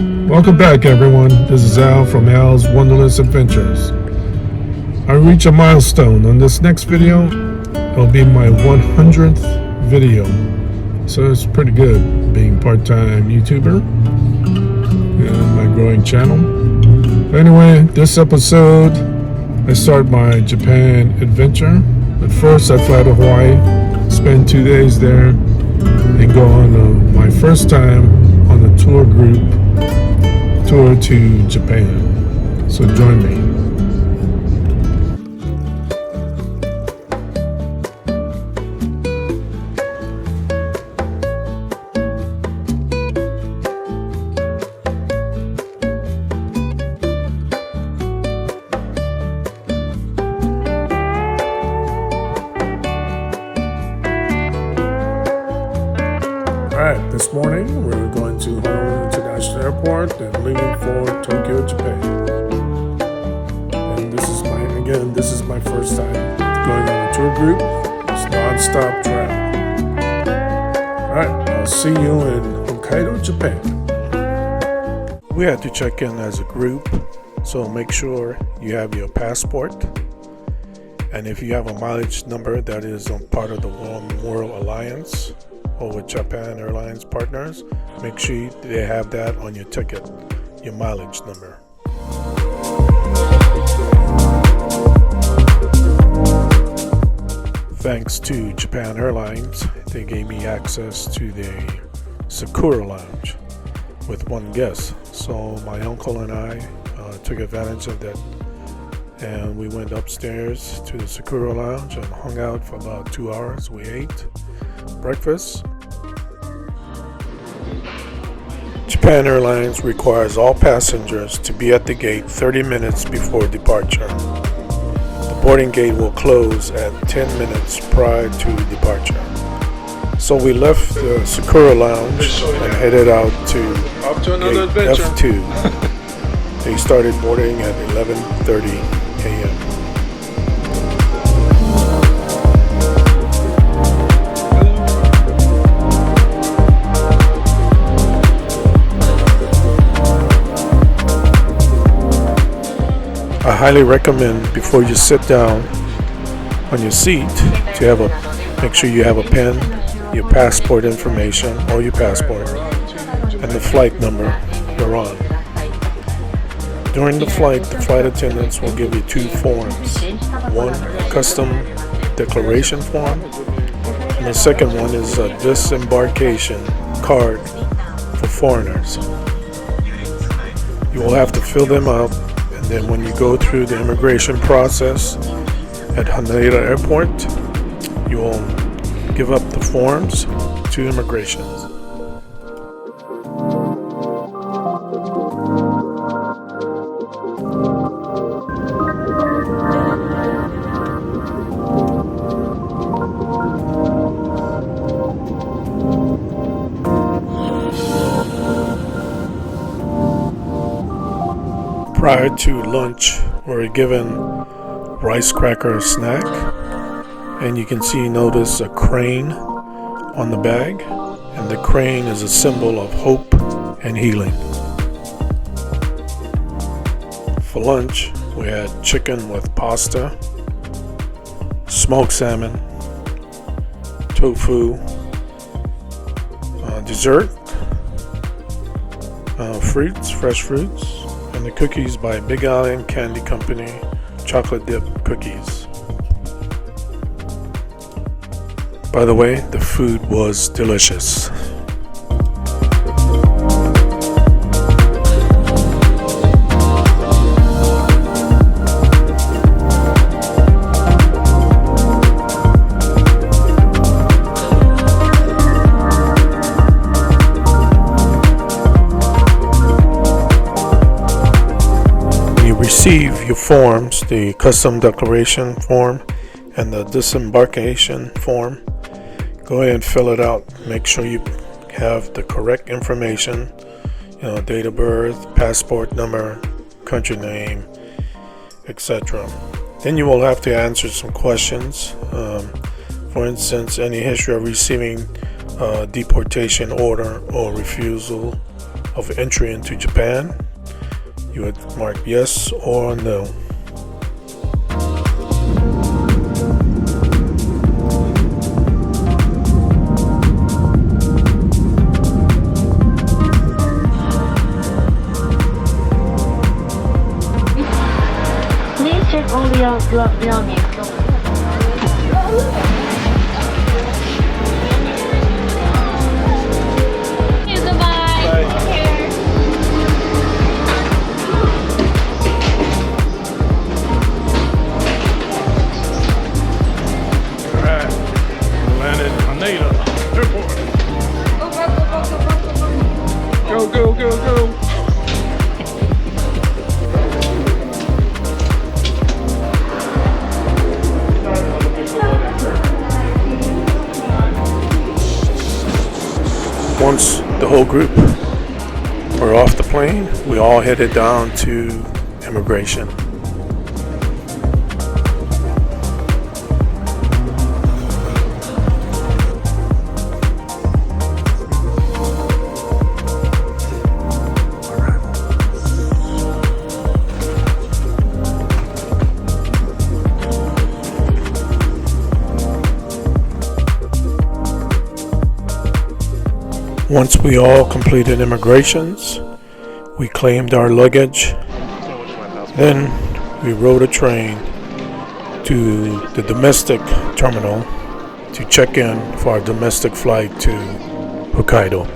Welcome back, everyone. This is Al from Al's Wonderless Adventures. I reach a milestone on this next video. It'll be my 100th video, so it's pretty good being part-time YouTuber and my growing channel. Anyway, this episode I start my Japan adventure. But first I fly to Hawaii, spend 2 days there, and go on my first time on a tour to Japan. So join me. Alright, this morning we're going to Honolulu International Airport and leaving for Tokyo, Japan. And this is my first time going on a tour group. It's non-stop travel. Alright, I'll see you in Hokkaido, Japan. We had to check in as a group, so make sure you have your passport. And if you have a mileage number that is on part of the One World Alliance, or with Japan Airlines partners, make sure they have that on your ticket, your mileage number. Thanks to Japan Airlines, they gave me access to the Sakura Lounge with one guest. So my uncle and I took advantage of that, and we went upstairs to the Sakura Lounge and hung out for about 2 hours. We ate breakfast. Japan Airlines requires all passengers to be at the gate 30 minutes before departure. The boarding gate will close at 10 minutes prior to departure. So we left the Sakura Lounge and headed out to gate F2. They started boarding at 11:30 a.m. I highly recommend before you sit down on your seat to make sure you have a pen, your passport information or your passport, and the flight number you're on. During the flight attendants will give you 2 forms. One, a custom declaration form, and the second one is a disembarkation card for foreigners. You will have to fill them out. Then when you go through the immigration process at Haneda Airport, you will give up the forms to immigration. Prior to lunch, we're given rice cracker snack, and you can notice a crane on the bag, and the crane is a symbol of hope and healing. For lunch, we had chicken with pasta, smoked salmon, tofu, dessert, fresh fruits, and the cookies by Big Island Candy Company, chocolate dip cookies. By the way, the food was delicious. Receive your forms, the custom declaration form and the disembarkation form. Go ahead and fill it out. Make sure you have the correct information, date of birth, passport number, country name, etc. Then you will have to answer some questions. For instance, any history of receiving a deportation order or refusal of entry into Japan, you would mark yes or no. Please check all your belongings. Go, go, go. Once the whole group were off the plane, we all headed down to immigration. Once we all completed immigrations, we claimed our luggage. Then we rode a train to the domestic terminal to check in for our domestic flight to Hokkaido.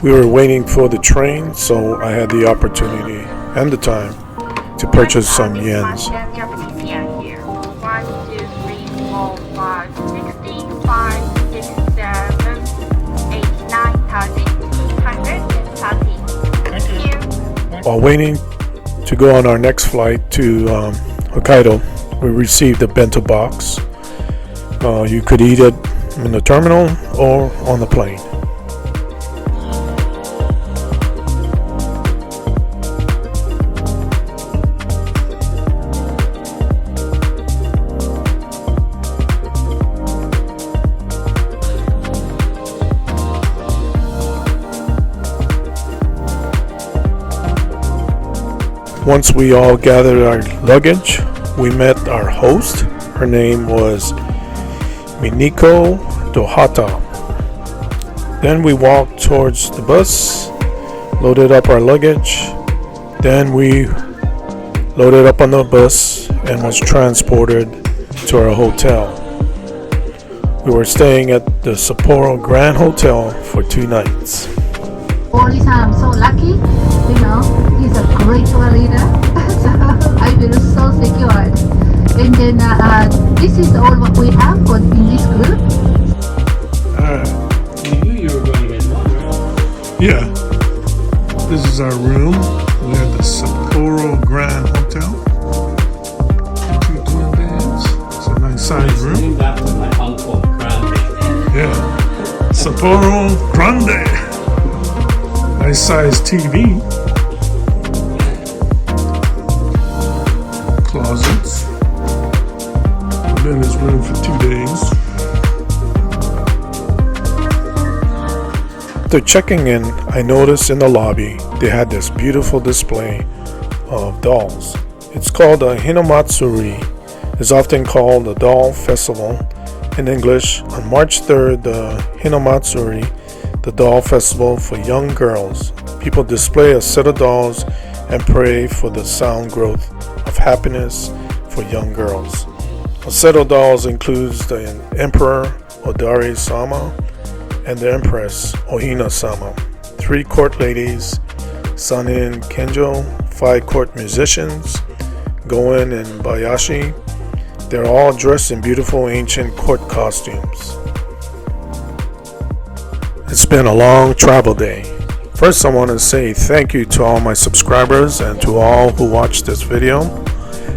We were waiting for the train, so I had the opportunity and the time to purchase some yens. Japanese yen here. 1, 2, 3, 4, 5, 65, 67, 89, 30, 130. Thank you. While waiting to go on our next flight to Hokkaido, we received a bento box. You could eat it in the terminal or on the plane. Once we all gathered our luggage, we met our host. Her name was Miniko Dohata. Then we walked towards the bus, loaded up our luggage. Then we loaded up on the bus and was transported to our hotel. We were staying at the Sapporo Grand Hotel for 2 nights. Always I'm so lucky, he's a great leader, so I feel so secured. And then this is all what we have in this group. You knew you were going to get one, right? Yeah, this is our room. We have the Sapporo Grand Hotel. 2 twin beds. It's a nice sized room. Named after my uncle, Grande. Yeah, Sapporo Grande. Nice sized TV. Closets. I've been in this room for 2 days. After checking in, I noticed in the lobby they had this beautiful display of dolls. It's called a Hinomatsuri. It's often called the Doll Festival. In English, on March 3rd, the Hinomatsuri, the doll festival for young girls. People display a set of dolls and pray for the sound growth of happiness for young girls. A set of dolls includes the Emperor Odari-sama and the Empress Ohina-sama, 3 court ladies, Sanin Kenjo, 5 court musicians, Goen and Bayashi. They're all dressed in beautiful ancient court costumes. It's been a long travel day. First, I want to say thank you to all my subscribers and to all who watched this video.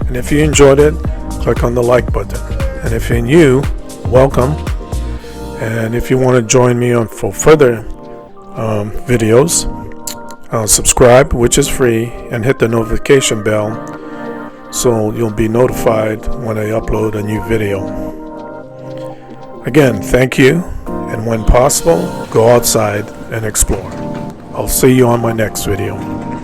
And if you enjoyed it, click on the like button. And if you're new, welcome. And if you want to join me for further videos, subscribe, which is free, and hit the notification bell so you'll be notified when I upload a new video. Again, thank you, and when possible, go outside and explore. I'll see you on my next video.